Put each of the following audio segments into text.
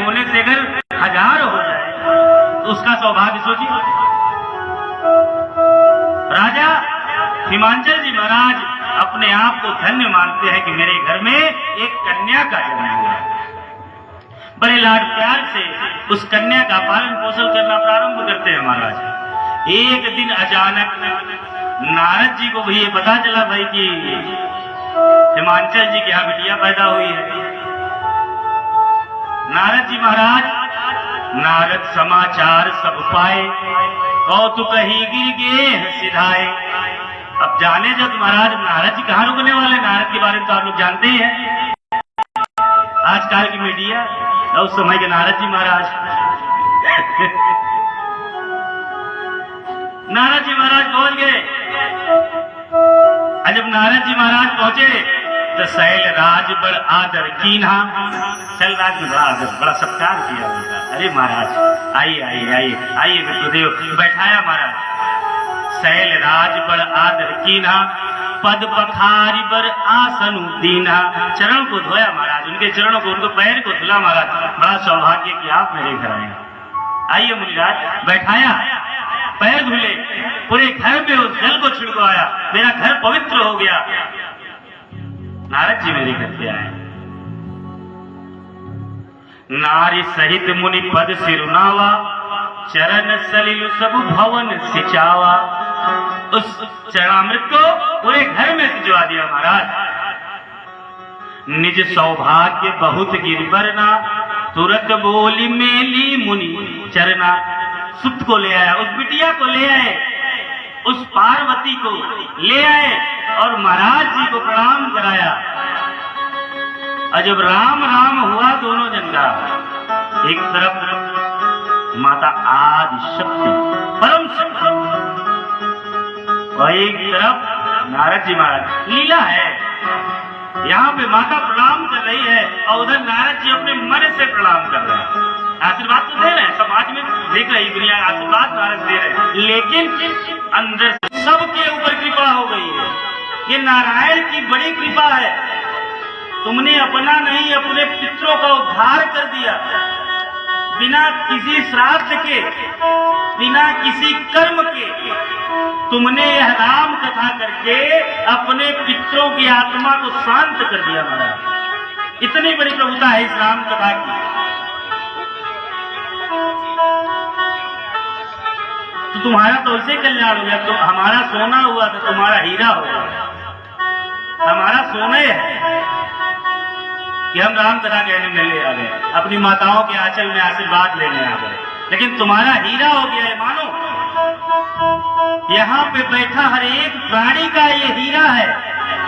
होने से अगर 1000 हो जाए तो उसका सौभाग्य सोचिए। राजा हिमांचल जी महाराज अपने आप को धन्य मानते हैं कि मेरे घर में एक कन्या का जन्म हुआ। बड़े लाड प्यार से उस कन्या का पालन पोषण करना प्रारंभ करते हैं महाराज। एक दिन अचानक नारद जी को भी ये पता चला भाई कि हिमांचल जी के यहाँ बिटिया पैदा हुई है। नारद जी महाराज नारद समाचार सब पाए, कौतुक ही गिर गे सिधाए। अब जाने जब महाराज नारद जी कहाँ रुकने वाले, नारद के बारे में तो आप लोग जानते ही हैं, आजकल की मीडिया और उस समय के नारद जी महाराज। नारद जी महाराज पहुंच गए। जब नारद जी महाराज पहुंचे तो शैल राज बड़ आदर कीन्हा। शैल राज में बड़ा आदर, बड़ा सत्कार किया उनका। अरे महाराज आइए आइए आइए आइए विष्णुदेव, बैठाया महाराज। शैल राज बड़ आदर कीन्हा, पद पखारी बर आसन दीना। चरण को धोया महाराज, उनके चरणों को, उनको पैर को धुला महाराज। बड़ा सौभाग्य कि आप मेरे घर आए। आइए मुनिराज, बैठाया, पैर धुले, पूरे घर में उस जल को छिड़कवाया, मेरा घर पवित्र हो गया। नारद जी मेरे घर पे आए। नारी सहित मुनि पद सिरुनावा, चरण सलिल सब भवन सिंचावा। उस चरणामृत को पूरे घर में सिंचवा दिया महाराज। निज सौभाग्य बहुत गिरबरना, तुरंत बोली मेली मुनि चरना। सुत को ले आया, उस बिटिया को ले आए, उस पार्वती को ले आए और महाराज जी को प्रणाम कराया। और जब राम राम हुआ दोनों जन का, एक तरफ माता आदि शक्ति परम शक्ति और एक तरफ नारद जी महाराज। लीला है, यहाँ पे माता प्रणाम कर रही है और उधर नारद जी अपने मन से प्रणाम कर रहे हैं। आशीर्वाद तो दे रहे हैं, समाज में देख रही दुनिया आशीर्वाद नारद दे रहे हैं, लेकिन अंदर सबके ऊपर कृपा हो गई है। ये नारायण की बड़ी कृपा है। तुमने अपना नहीं अपने पितरों का उद्धार कर दिया, बिना किसी श्राद्ध के, बिना किसी कर्म के तुमने यह राम कथा करके अपने पितरों की आत्मा को शांत कर दिया महाराज। इतनी बड़ी प्रभुता है इस राम कथा की। तो तुम्हारा तो ऐसे कल्याण हो गया, तो हमारा सोना हुआ था तुम्हारा हीरा हो गया। हमारा सोने है कि हम राम कथा कहने में ले आ गए, अपनी माताओं के आंचल में आशीर्वाद लेने आ गए, लेकिन तुम्हारा हीरा हो गया है। मानो यहाँ पे बैठा हर एक प्राणी का ये हीरा है।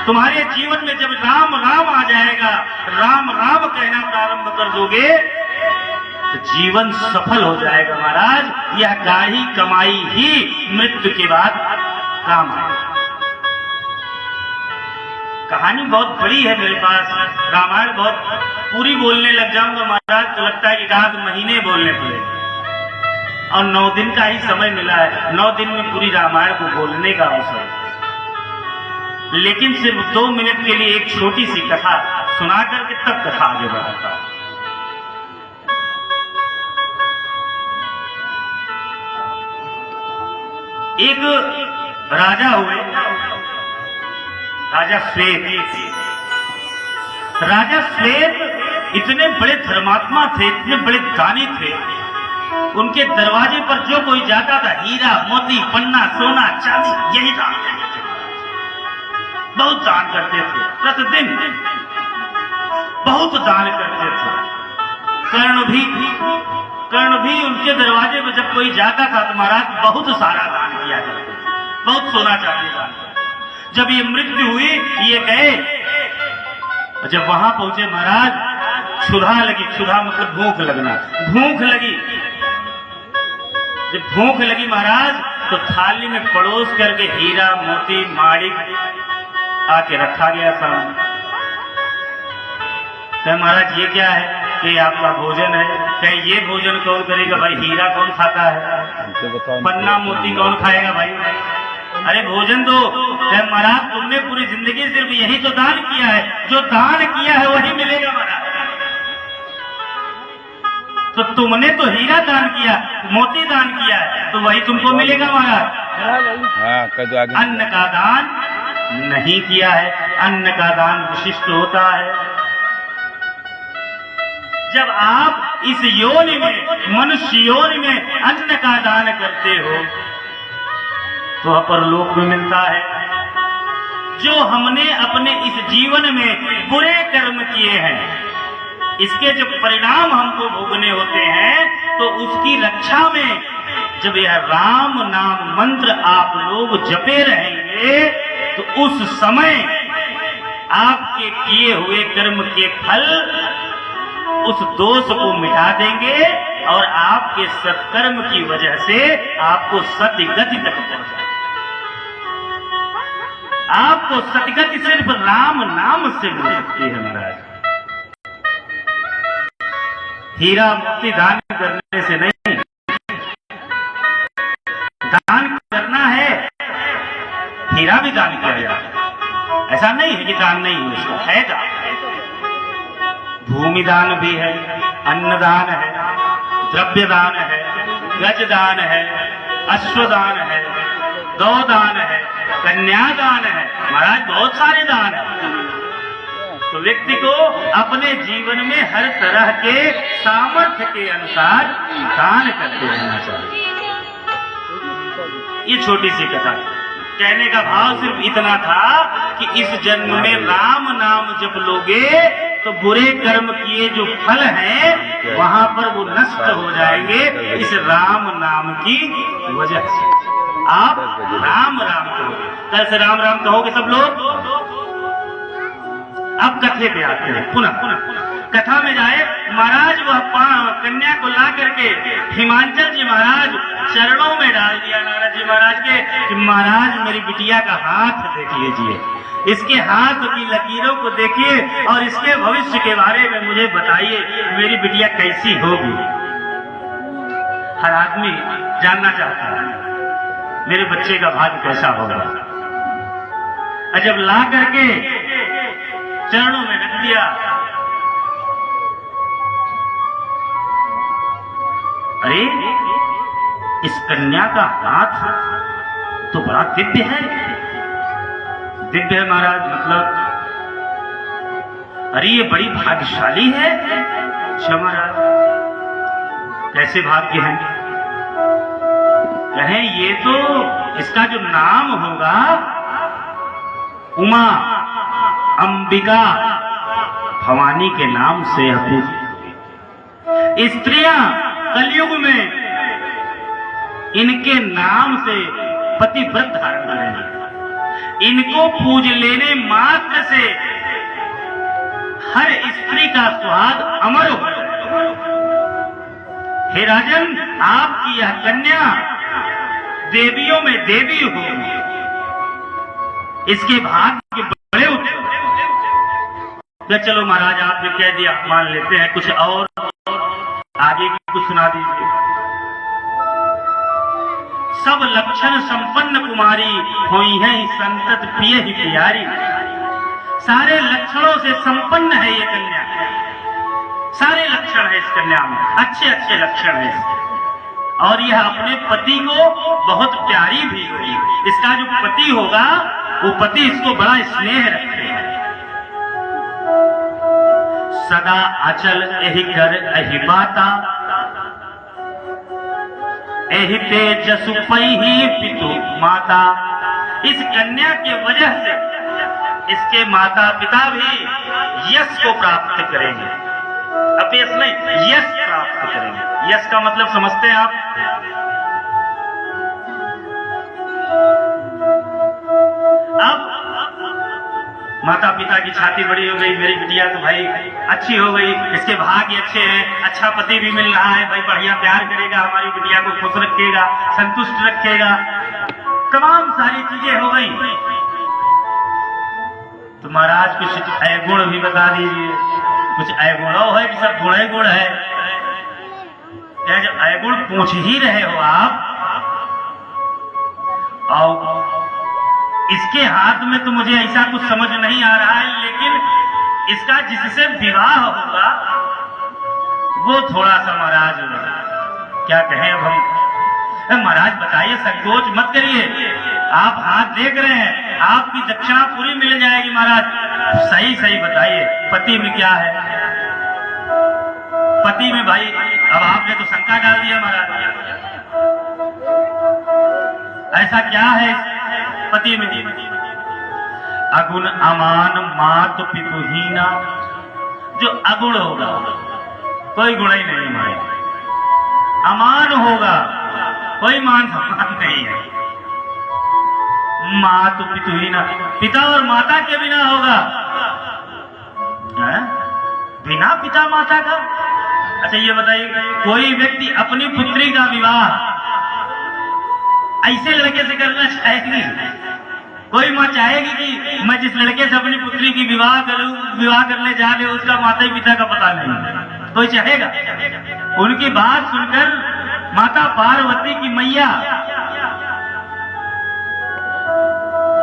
तुम्हारे जीवन में जब राम राम आ जाएगा, राम राम कहना प्रारंभ कर दोगे तो जीवन सफल हो जाएगा महाराज। यह गाढ़ी कमाई ही मृत्यु के बाद काम आएगा। कहानी बहुत बड़ी है मेरे पास, रामायण बहुत पूरी बोलने लग जाऊंगा महाराज तो लगता है कि 1 महीने बोलने पड़े, और 9 दिन का ही समय मिला है। 9 दिन में पूरी रामायण को बोलने का अवसर, लेकिन सिर्फ 2 मिनट के लिए एक छोटी सी कथा सुना करके तब कथा आगे बढ़ाता हूं। एक राजा हुए, राजा श्वेत। राजा श्वेत इतने बड़े धर्मात्मा थे, इतने बड़े दानी थे। उनके दरवाजे पर जो कोई जाता था हीरा मोती पन्ना सोना चांदी यही दान करते थे। बहुत दान करते थे, प्रतिदिन बहुत दान करते थे। कर्ण भी उनके दरवाजे पर जब कोई जाता था तो महाराज बहुत सारा दान किया करते थे, बहुत सोना चांदी दान। जब ये मृत्यु हुई ये गए, जब वहां पहुंचे महाराज क्षुधा लगी। क्षुधा मतलब भूख लगना, भूख लगी। जब भूख लगी महाराज तो थाली में परोस करके हीरा मोती माणिक आके रखा गया सामने। कहे महाराज ये क्या है? कि आपका भोजन है। कहे ये भोजन कौन करेगा भाई? हीरा कौन खाता है? पन्ना मोती कौन खाएगा भाई? अरे भोजन दो। कहे महाराज तुमने पूरी जिंदगी सिर्फ यही तो दान किया है, जो दान किया है वही मिलेगा महाराज। तो तुमने तो हीरा दान किया, मोती दान किया है, तो वही तुमको मिलेगा महाराज। अन्न का दान नहीं किया है। अन्न का दान विशिष्ट होता है। जब आप इस योनि में, मनुष्य योनि में अन्न का दान करते हो तो अपरलोक में मिलता है। जो हमने अपने इस जीवन में बुरे कर्म किए हैं, इसके जब परिणाम हमको भोगने होते हैं तो उसकी रक्षा में जब यह राम नाम मंत्र आप लोग जपे रहेंगे तो उस समय आपके किए हुए कर्म के फल उस दोष को मिटा देंगे और आपके सत्कर्म की वजह से आपको सतगति तक पहुंचा। आपको सतगति सिर्फ राम नाम से मिल सकती है महाराज। हीरा मोती दान करने से नहीं, दान करना है, हीरा भी दान किया जाए, ऐसा नहीं है कि दान नहीं है, उसका है दान। भूमि दान भी है, अन्न दान है, द्रव्य दान है, गज दान है, अश्वदान है, गौदान है, कन्यादान है, महाराज बहुत सारे दान है। तो व्यक्ति को अपने जीवन में हर तरह के सामर्थ्य के अनुसार दान करते रहना चाहिए। ये छोटी सी कथा थी। कहने का भाव सिर्फ इतना था कि इस जन्म में राम नाम जप लोगे तो बुरे कर्म किए जो फल हैं वहां पर वो नष्ट हो जाएंगे इस राम नाम की वजह से। आप राम राम कहोगे, कल से राम राम कहोगे सब लोग। अब कथे पे आते हैं, पुनः कथा में जाए। महाराज वह कन्या को ला करके हिमांचल जी महाराज चरणों में डाल दिया नारद जी महाराज के कि महाराज मेरी बिटिया का हाथ देख लीजिए, इसके हाथ की लकीरों को देखिए और इसके भविष्य के बारे में मुझे बताइए, मेरी बिटिया कैसी होगी। हर आदमी जानना चाहता है मेरे बच्चे का भाग्य कैसा होगा। और जब ला करके चरणों में रख दिया, अरे इस कन्या का हाथ तो बड़ा दिव्य है। दिव्य है महाराज, मतलब अरे ये बड़ी भाग्यशाली है। अच्छा महाराज कैसे भाग्य है? कहें ये तो इसका जो नाम होगा उमा, अंबिका, भवानी के नाम से है। स्त्रियां कलयुग में इनके नाम से पतिव्रत धारण करेंगे। इनको पूज लेने मात्र से हर स्त्री का स्वाद अमर हो जाएगा। हे राजन, आपकी यह कन्या देवियों में देवी होगी। इसके भाग्य बड़े उठे। चलो महाराज आपने कह दिया, मान लेते हैं, कुछ और आगे की कुछ सुना दीजिए। सब लक्षण संपन्न कुमारी हुई है संतत प्रिय ही प्यारी। सारे लक्षणों से संपन्न है ये कन्या, सारे लक्षण है इस कन्या में, अच्छे अच्छे लक्षण है इसके। और यह अपने पति को बहुत प्यारी भी होगी। इसका जो पति होगा वो पति इसको बड़ा स्नेह रखते हैं। सदा अचल एहि कर एहि बाता, एहि तेजसु पहि पितु माता। इस कन्या के वजह से इसके माता पिता भी यश को प्राप्त करेंगे। अपयश नहीं, यश प्राप्त करेंगे। यश का मतलब समझते हैं आप? अब माता पिता की छाती बड़ी हो गई, मेरी बिटिया तो भाई अच्छी हो गई, इसके भाग्य अच्छे हैं, अच्छा पति भी मिल रहा है, भाई बढ़िया प्यार करेगा, हमारी बिटिया को खुश रखेगा, संतुष्ट रखेगा, तमाम सारी चीजें हो गई। तो महाराज कुछ अवगुण भी बता दीजिए। कुछ अवगुण है कि सब गुण गुण है? जो अवगुण पूछ ही रहे हो आप, और इसके हाथ में तो मुझे ऐसा कुछ समझ नहीं आ रहा है, लेकिन इसका जिससे विवाह होगा वो थोड़ा सा महाराज क्या कहें अब हम। महाराज बताइए, संकोच मत करिए, आप हाथ देख रहे हैं, आपकी दक्षिणा पूरी मिल जाएगी महाराज। सही सही बताइए, पति में क्या है? पति में भाई अब आपने तो शंका डाल दिया महाराज, ऐसा क्या है पति में? अगुण अमान मात पितुहीना, जो अगुण होगा कोई गुण ही नहीं है, अमान होगा कोई मान सम्मान नहीं है, मातु पितुहीना, पिता और माता के बिना होगा, है? बिना पिता माता का। अच्छा ये बताइए, कोई व्यक्ति अपनी पुत्री का विवाह ऐसे लड़के से करना चाहेगी? कोई माँ चाहेगी कि मैं जिस लड़के से अपनी पुत्री की विवाह करूं, विवाह करने जा रहे उसका माता पिता का पता नहीं? कोई चाहेगा? उनकी बात सुनकर माता पार्वती की मैया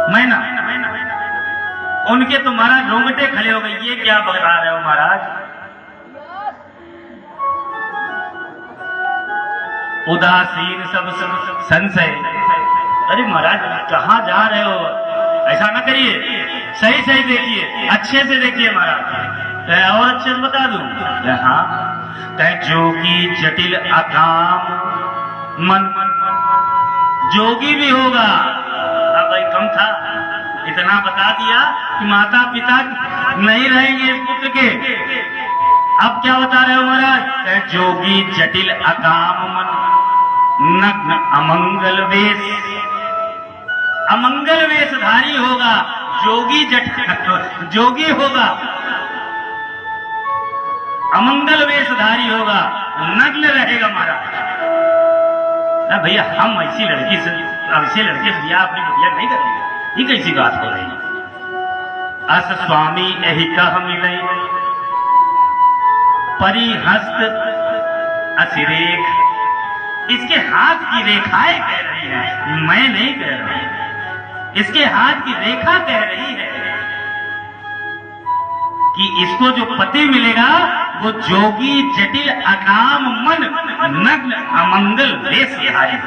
मैना, उनके तो महाराज रोंगटे खड़े हो गए। ये क्या बता रहे हो महाराज? उदासीन सब संशय। अरे महाराज कहाँ जा रहे हो? ऐसा ना करिए, सही सही देखिए, अच्छे से देखिए महाराज, और अच्छे से बता दूं। हाँ, जोगी जटिल अकाम मन, जोगी भी होगा। अब भाई कम था, इतना बता दिया कि माता पिता नहीं रहेंगे इस पुत्र के। अब क्या बता रहे हो महाराज? जोगी जटिल अकाम मन, नग्न अमंगल वेश, अमंगल वेशधारी होगा, जोगी जोगी होगा, अमंगल वेशधारी होगा, नग्न रहेगा महाराज। भैया हम ऐसी लड़की से, ऐसे लड़के से बिया अपनी बिटिया नहीं करेंगे, ये कैसी बात हो रही है? अस स्वामी यही कह मिले, परिहस्त असिरेख, इसके हाथ की रेखाएं कह रही है, मैं नहीं कह रहा, इसके हाथ की रेखा कह रही है कि इसको जो पति मिलेगा वो जोगी जटिल अकाम मन, नग्न अमंगल वेशधारी,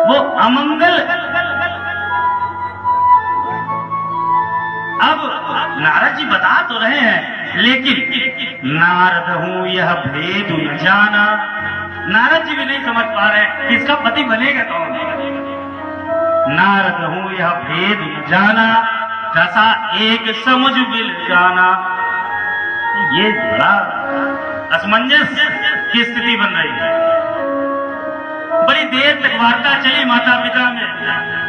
वो अमंगल। अब नारद जी बता तो रहे हैं, लेकिन नारद हूं यह भेद न जाना, नारद जी भी नहीं समझ पा रहे इसका पति बनेगा कौन। नारद हूं यह भेद न जाना, दशा एक समझ मिल जाना। ये बड़ा असमंजस की स्थिति बन रही है। बड़ी देर तक वार्ता चली माता पिता में।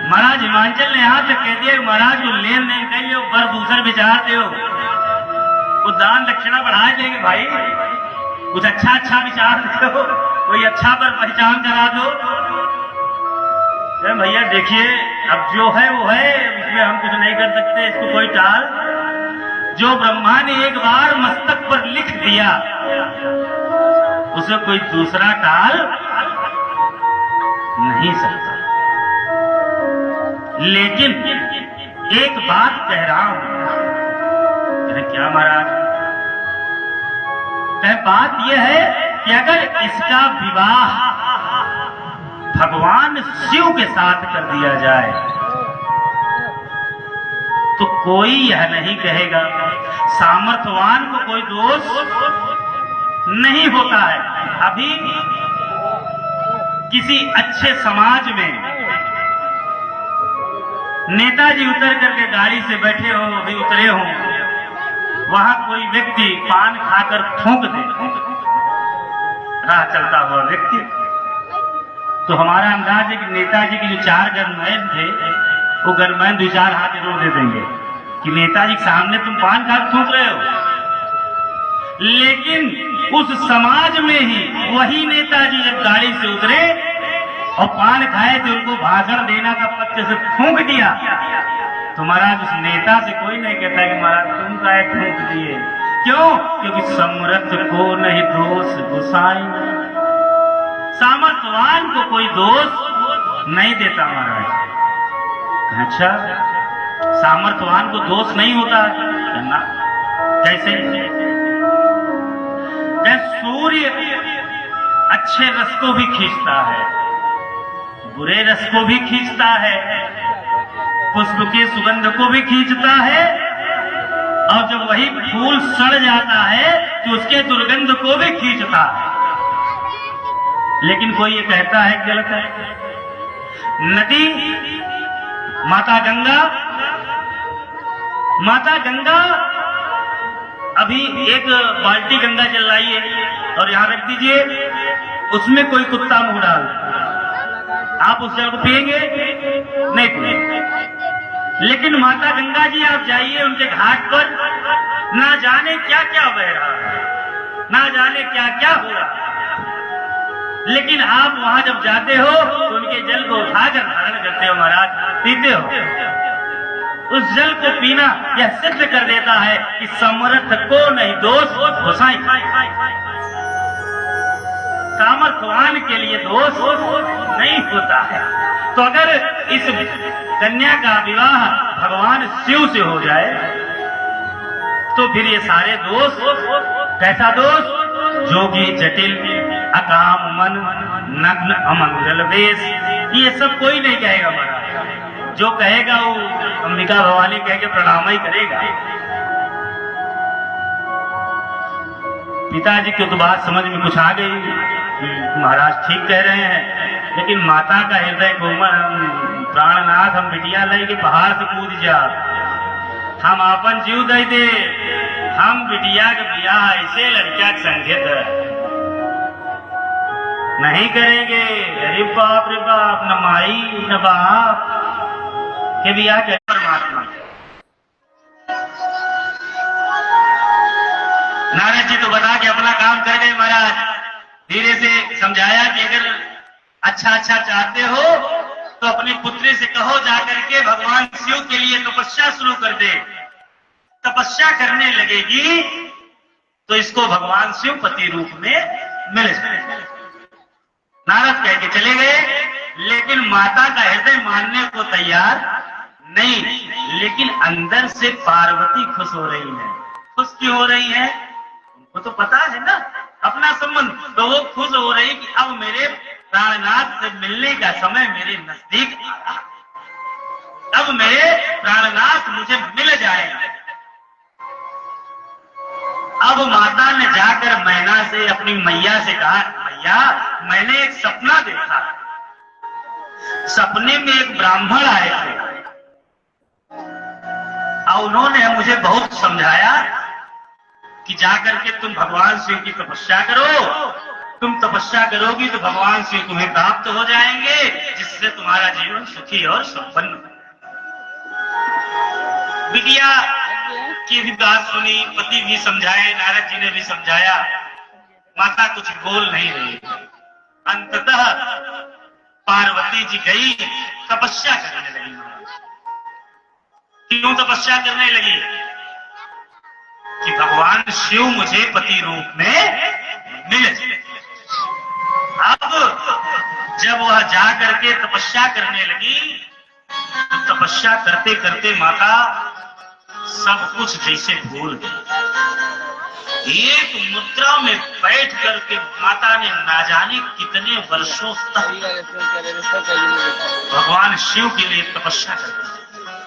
महाराज हिमांचल ने यहाँ तक कह दिया महाराज को लेन देन कर लो, बर दूसर विचारते हो, वो दान दक्षिणा बढ़ा देंगे भाई, कुछ अच्छा विचार दो, कोई अच्छा पर पहचान करा दो। भैया देखिए अब जो है वो है, इसमें हम कुछ नहीं कर सकते, इसको कोई टाल। जो ब्रह्मा ने एक बार मस्तक पर लिख दिया उसे कोई दूसरा टाल नहीं सकता। लेकिन एक बात कह रहा हूं। क्या महाराज? बात यह है कि अगर इसका विवाह भगवान शिव के साथ कर दिया जाए तो कोई यह नहीं कहेगा, सामर्थ्यवान को कोई दोष नहीं होता है। अभी किसी अच्छे समाज में नेताजी उतर करके गाड़ी से बैठे हो, अभी उतरे हो, वहां कोई व्यक्ति पान खाकर थूक दे, राह चलता हुआ व्यक्ति, तो हमारा अंदाज है कि नेताजी के जो 4 गनमैन थे वो गनमैन 2-4 हाथ जरूर दे देंगे कि नेताजी के सामने तुम पान खाकर थूक रहे हो। लेकिन उस समाज में ही वही नेताजी जब गाड़ी से उतरे और पान खाए तो उनको भाषण देना का पक्ष से थूक दिया, तो महाराज उस नेता से कोई नहीं कहता कि महाराज तुम काहे थूक दिए। क्यों? क्योंकि समर्थ को नहीं दोष गुसाई, सामर्थ्यवान को कोई दोष नहीं देता महाराज। अच्छा, सामर्थ्यवान को दोष नहीं होता ना? कैसे? अच्छे रस को भी खींचता है, बुरे रस को भी खींचता है, पुष्प की सुगंध को भी खींचता है, और जब वही फूल सड़ जाता है तो उसके दुर्गंध को भी खींचता है। लेकिन कोई ये कहता है गलत है। नदी माता गंगा अभी एक बाल्टी गंगा चल रही है और यहां रख दीजिए, उसमें कोई कुत्ता मुंह डाल, आप उस जल को पिएंगे? नहीं पिएंगे। लेकिन माता गंगा जी आप जाइए उनके घाट पर, ना जाने क्या क्या बह रहा है, ना जाने क्या क्या हो रहा है, लेकिन आप वहां जब जाते हो तो उनके जल को उठाकर धारण करते हो महाराज, पीते हो। उस जल को पीना यह सिद्ध कर देता है कि समर्थ को नहीं दोष गोसाई, सामर्थवान के लिए दोष नहीं होता है। तो अगर इस कन्या का विवाह भगवान शिव से हो जाए तो फिर ये सारे दोष, कैसा दोष? जोगी जटिल अकाम मन नग्न अमंगल वेश, ये सब कोई नहीं कहेगा महाराज। जो कहेगा वो अंबिका भवानी कह के प्रणाम ही करेगा। पिताजी की तो बात समझ में कुछ आ गई, महाराज ठीक कह रहे हैं, लेकिन माता का हृदय कोमल, प्राणनाथ हम बिटिया लई के पहाड़ से कूद जा, हम अपन जीव दे दे, हम बिटिया के बियाह ऐसे लड़किया संगीत नहीं करेंगे। अरे बाप रे बाप, न माई न बाप के बियाह के परमात्मा। नारद जी तो बता के अपना काम कर गए महाराज, धीरे से समझाया कि अगर अच्छा चाहते हो तो अपनी पुत्री से कहो जाकर के भगवान शिव के लिए तपस्या शुरू कर दे। तपस्या करने लगेगी तो इसको भगवान शिव पति रूप में मिल जाए। नारद कह के चले गए, लेकिन माता का हृदय मानने को तैयार नहीं। लेकिन अंदर से पार्वती खुश हो रही है। खुश क्यों हो रही है? उनको तो पता है ना अपना संबंध, तो वो खुश हो रही कि अब मेरे प्राणनाथ से मिलने का समय मेरे नजदीक आ रहा, अब मेरे प्राणनाथ मुझे मिल जाएगा। अब माता ने जाकर मैना से, अपनी मैया से कहा, मैया मैंने एक सपना देखा, सपने में एक ब्राह्मण आए थे और उन्होंने मुझे बहुत समझाया कि जाकर के तुम भगवान शिव की तपस्या करो, तुम तपस्या करोगी तो भगवान शिव तुम्हें प्राप्त हो जाएंगे, जिससे तुम्हारा जीवन सुखी और संपन्न। बिटिया की भी बात सुनी, पति भी समझाए, नारद जी ने भी समझाया, माता कुछ बोल नहीं रही। अंततः पार्वती जी गई, तपस्या करने लगी। क्यों तपस्या करने लगी? कि भगवान शिव मुझे पति रूप में मिले। अब जब वह जा करके तपस्या करने लगी तो तपस्या करते करते माता सब कुछ जैसे भूल गई। एक मुद्रा में बैठ करके माता ने ना जाने कितने वर्षों तक भगवान शिव के लिए तपस्या करते।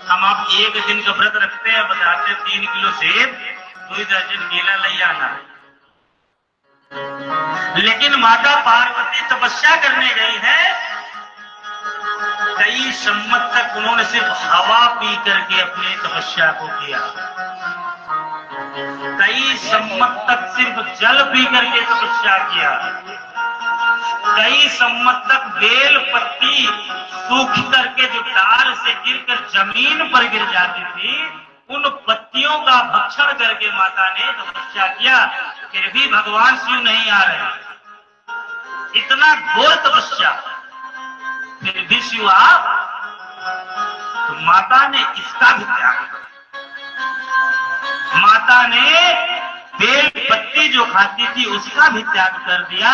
हम आप एक दिन का व्रत रखते हैं, बताते 3 किलो सेब 2 दर्जन केला ले आना, लेकिन माता पार्वती तपस्या करने गई है। कई सम्मत तक उन्होंने सिर्फ हवा पी करके अपनी तपस्या को किया, कई सम्मत तक सिर्फ जल पी करके तपस्या किया, कई सम्मत तक बेल पत्ती सूख करके जो डाल से गिरकर जमीन पर गिर जाती थी, उन पत्तियों का भक्षण करके माता ने तपस्या किया, फिर भी भगवान शिव नहीं आ रहे। इतना घोर तपस्या, फिर भी शिव आ, तो माता ने इसका भी त्याग किया। माता ने बेल पत्ती जो खाती थी उसका भी त्याग कर दिया,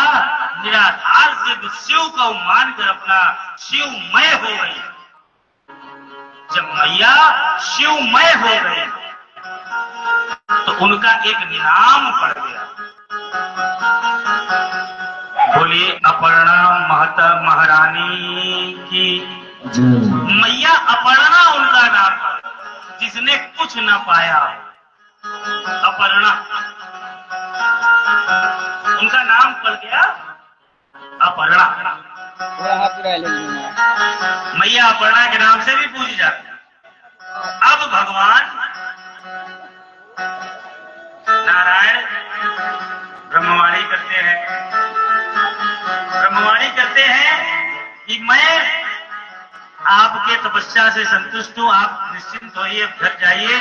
निराधार से शिव को मानकर अपना शिवमय हो गई। जब मैया शिवमय हो गई तो उनका एक नाम पड़ गया। बोलिए अपर्णा महता महारानी की। मैया अपर्णा उनका नाम, जिसने कुछ न पाया। अपर्णा उनका नाम पड़ गया, अपर्णा। मैया अपर्णा के नाम से भी पूजी जाती है। अब भगवान नारायण ब्रह्मवाणी करते हैं, ब्रह्मवाणी करते हैं कि मैं आपके तपस्या से संतुष्ट हूं, आप निश्चिंत होइए, घर जाइए,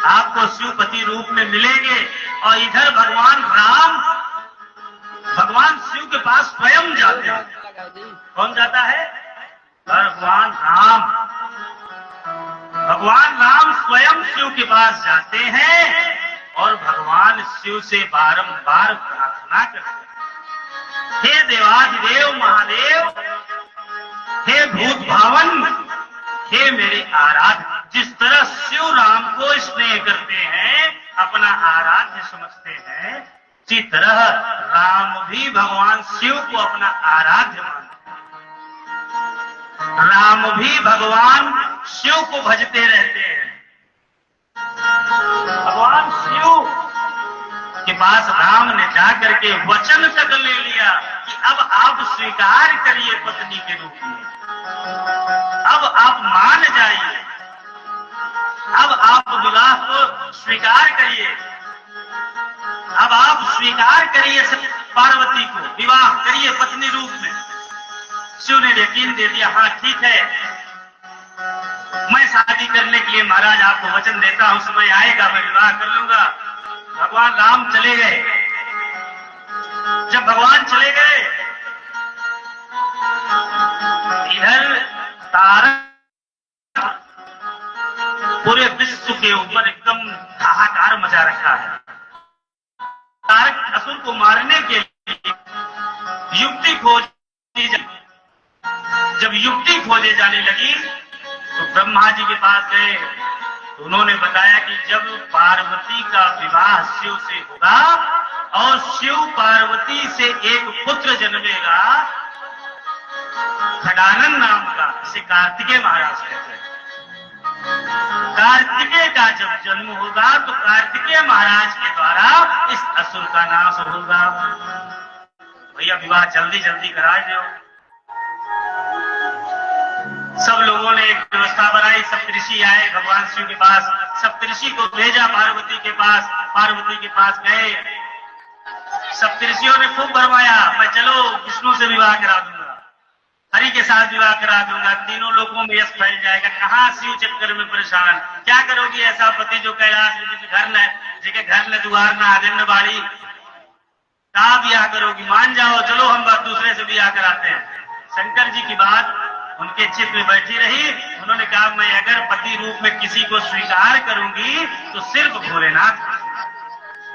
आपको शिवपति रूप में मिलेंगे। और इधर भगवान राम भगवान शिव के पास स्वयं जाते हैं। कौन जाता है? भगवान राम। भगवान राम स्वयं शिव के पास जाते हैं और भगवान शिव से बारंबार प्रार्थना करते हैं, हे देवाधिदेव महादेव, हे भूत भावन, हे मेरे आराध्य। जिस तरह शिव राम को स्नेह करते हैं, अपना आराध्य समझते हैं, इसी तरह राम भी भगवान शिव को अपना आराध्य मानते हैं। राम भी भगवान शिव को भजते रहते हैं। भगवान शिव के पास राम ने जाकर के वचन तक ले लिया कि अब आप स्वीकार करिए पत्नी के रूप में, अब आप मान जाइए, अब आप विवाह को स्वीकार करिए, अब आप स्वीकार करिए पार्वती को, विवाह करिए पत्नी रूप में। शिव ने यकीन दे दिया, हाँ ठीक है, मैं शादी करने के लिए महाराज आपको वचन देता हूं, समय आएगा मैं विवाह कर लूंगा। भगवान राम चले गए। जब भगवान चले गए, इधर तारक पूरे विश्व के ऊपर एकदम हाहाकार मचा रखा है। तारक असुर को मारने के लिए युक्ति खोजी, जब युक्ति खोजे जाने लगी तो ब्रह्मा जी के पास गए, तो उन्होंने बताया कि जब पार्वती का विवाह शिव से होगा और शिव पार्वती से एक पुत्र जन्मेगा खडानन नाम का, जिसे कार्तिकेय महाराज कहते हैं। कार्तिकेय का जब जन्म होगा तो कार्तिकेय महाराज के द्वारा इस असुर का नाश होगा। भैया विवाह जल्दी जल्दी करा दो। सब लोगों ने एक व्यवस्था बनाई, सप्तऋषि आए भगवान शिव के पास, सप्तऋषि को भेजा पार्वती के पास। पार्वती के पास गए, सप्तऋषियों ने खूब फरमाया, मैं चलो विष्णु से विवाह करा दूंगा, हरि के साथ विवाह करा दूंगा, तीनों लोगों में यश फैल जाएगा। कहाँ शिव चक्कर में परेशान, क्या करोगी ऐसा पति जो कैलाश में घर न जिके घर न दुआर न आंगन न बाड़ी, कहा ब्याह करोगी, मान जाओ, चलो हम दूसरे से ब्याह कराते हैं। शंकर जी की बात उनके चित्त में बैठी रही। उन्होंने कहा, मैं अगर पति रूप में किसी को स्वीकार करूंगी तो सिर्फ भोलेनाथ,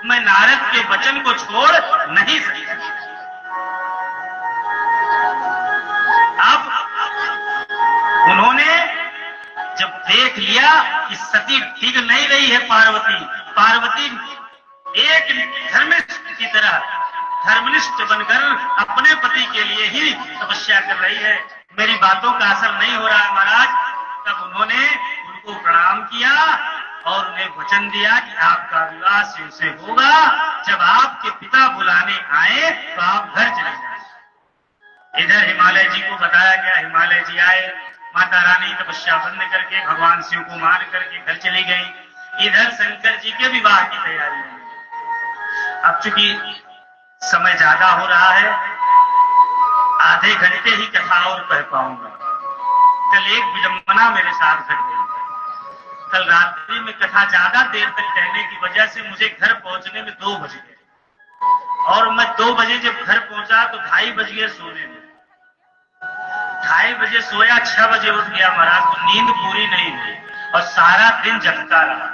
मैं नारद के वचन को छोड़ नहीं सकती। अब उन्होंने जब देख लिया कि सती टिक नहीं रही है, पार्वती एक धर्मिष्ठ की तरह धर्मनिष्ठ बनकर अपने पति के लिए ही तपस्या कर रही है, मेरी बातों का असर नहीं हो रहा है महाराज, तब उन्होंने उनको प्रणाम किया और उन्हें वचन दिया कि आपका विवाह शिव से होगा। जब आपके पिता बुलाने आए तो आप घर चले जाए। इधर हिमालय जी को बताया गया, हिमालय जी आए, माता रानी तपस्या बंद करके भगवान शिव को मान करके घर चली गई। इधर शंकर जी के विवाह की तैयारी है। अब चूंकि समय ज्यादा हो रहा है, आधे घंटे ही कथा और कह पाऊंगा। कल एक विडंबना मेरे साथ घट गई। कल रात्रि में कथा ज्यादा देर तक कहने की वजह से मुझे घर पहुंचने में 2 बज गए और मैं 2 बजे जब घर पहुंचा तो 2:30 बज गए सोने में। 2:30 बजे सोया, 6 बजे उठ गया महाराज, तो नींद पूरी नहीं हुई और सारा दिन जगता रहा।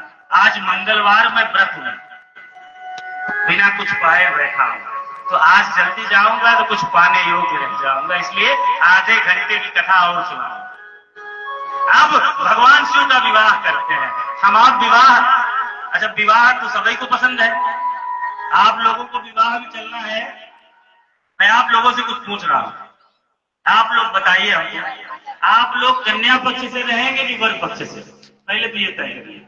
आज मंगलवार मैं व्रत हूं, बिना कुछ पाए बैठा हूं, तो आज जल्दी जाऊंगा तो कुछ पाने योग्य रह जाऊंगा, इसलिए आधे घंटे की कथा और सुनाऊंगा। अब भगवान शिव का विवाह करते हैं हम। आप विवाह, अच्छा विवाह तो सभी को पसंद है, आप लोगों को विवाह भी चलना है, मैं आप लोगों से कुछ पूछ रहा हूं, आप लोग बताइए हमको, आप लोग कन्या पक्ष से रहेंगे कि वर पक्ष से? पहले तो ये तय करिए।